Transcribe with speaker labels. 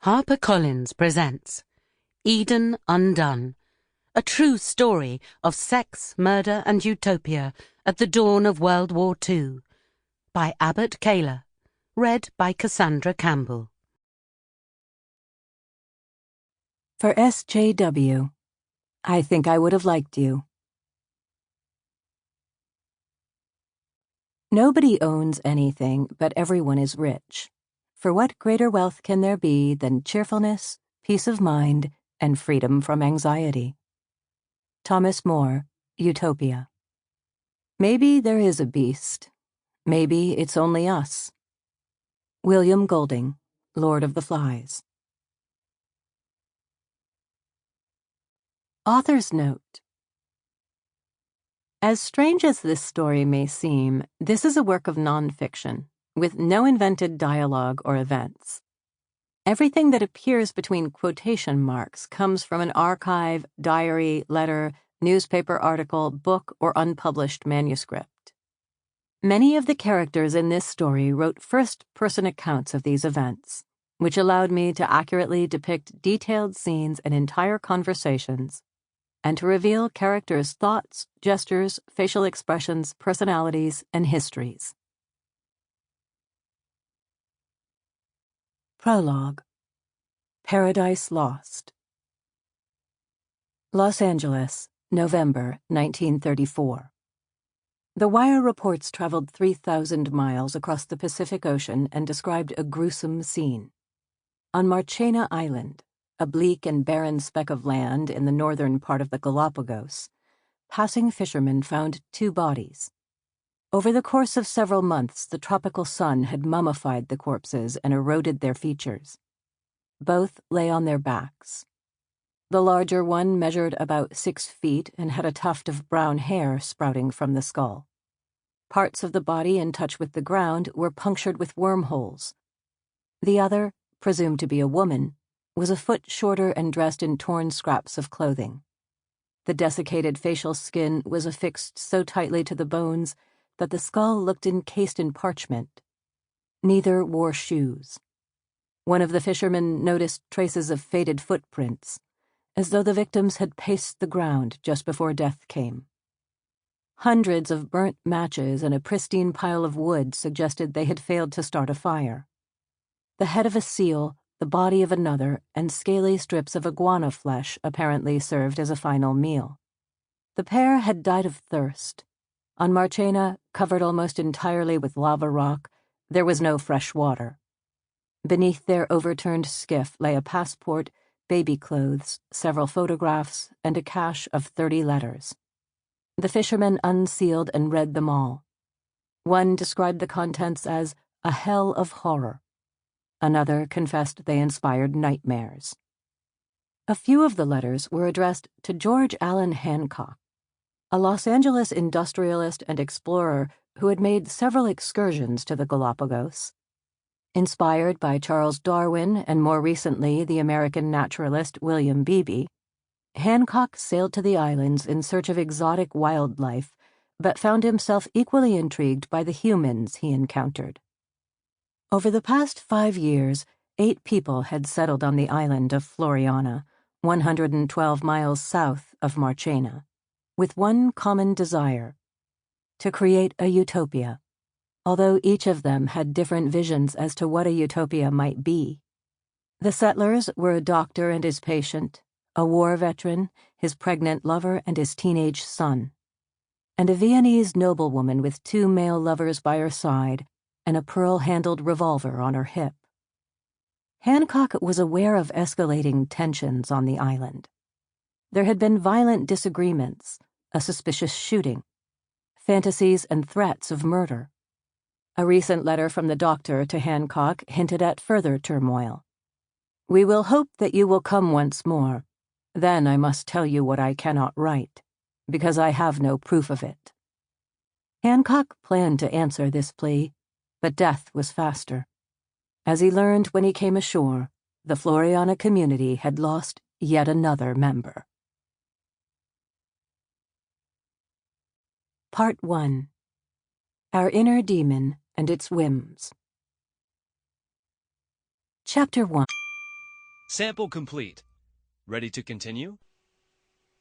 Speaker 1: HarperCollins presents Eden Undone, a true story of sex, murder and utopia at the dawn of World War II, by Abbott Kahler, read by Cassandra Campbell.
Speaker 2: For SJW, I think I would have liked you. Nobody owns anything, but everyone is rich. For what greater wealth can there be than cheerfulness, peace of mind, and freedom from anxiety? Thomas More, Utopia. Maybe there is a beast. Maybe it's only us. William Golding, Lord of the Flies. Author's note. As strange as this story may seem, this is a work of nonfiction, with no invented dialogue or events. Everything that appears between quotation marks comes from an archive, diary, letter, newspaper article, book, or unpublished manuscript. Many of the characters in this story wrote first-person accounts of these events, which allowed me to accurately depict detailed scenes and entire conversations, and to reveal characters' thoughts, gestures, facial expressions, personalities, and histories. Prologue. Paradise Lost. Los Angeles, November 1934. The Wire reports traveled 3,000 miles across the Pacific Ocean and described a gruesome scene. On Marchena Island, a bleak and barren speck of land in the northern part of the Galápagos, passing fishermen found 2 bodies. Over the course of several months, the tropical sun had mummified the corpses and eroded their features. Both lay on their backs. The larger one measured about 6 feet and had a tuft of brown hair sprouting from the skull. Parts of the body in touch with the ground were punctured with wormholes. The other, presumed to be a woman, was a foot shorter and dressed in torn scraps of clothing. The desiccated facial skin was affixed so tightly to the bones that the skull looked encased in parchment. Neither wore shoes. One of the fishermen noticed traces of faded footprints, as though the victims had paced the ground just before death came. Hundreds of burnt matches and a pristine pile of wood suggested they had failed to start a fire. The head of a seal, the body of another, and scaly strips of iguana flesh apparently served as a final meal. The pair had died of thirst. On Marchena, covered almost entirely with lava rock, there was no fresh water. Beneath their overturned skiff lay a passport, baby clothes, several photographs, and a cache of 30 letters. The fishermen unsealed and read them all. One described the contents as a hell of horror. Another confessed they inspired nightmares. A few of the letters were addressed to George Allan Hancock, a Los Angeles industrialist and explorer who had made several excursions to the Galápagos. Inspired by Charles Darwin and more recently the American naturalist William Beebe, Hancock sailed to the islands in search of exotic wildlife, but found himself equally intrigued by the humans he encountered. Over the past 5 years, 8 people had settled on the island of Floriana, 112 miles south of Marchena, with one common desire: to create a utopia, although each of them had different visions as to what a utopia might be. The settlers were a doctor and his patient, a war veteran, his pregnant lover, and his teenage son, and a Viennese noblewoman with 2 male lovers by her side and a pearl-handled revolver on her hip. Hancock was aware of escalating tensions on the island. There had been violent disagreements, a suspicious shooting, fantasies and threats of murder. A recent letter from the doctor to Hancock hinted at further turmoil. "We will hope that you will come once more. Then I must tell you what I cannot write, because I have no proof of it." Hancock planned to answer this plea, but death was faster. As he learned when he came ashore, the Floriana community had lost yet another member. Part 1. Our Inner Demon and Its Whims. Chapter 1.
Speaker 3: Sample complete. Ready to continue?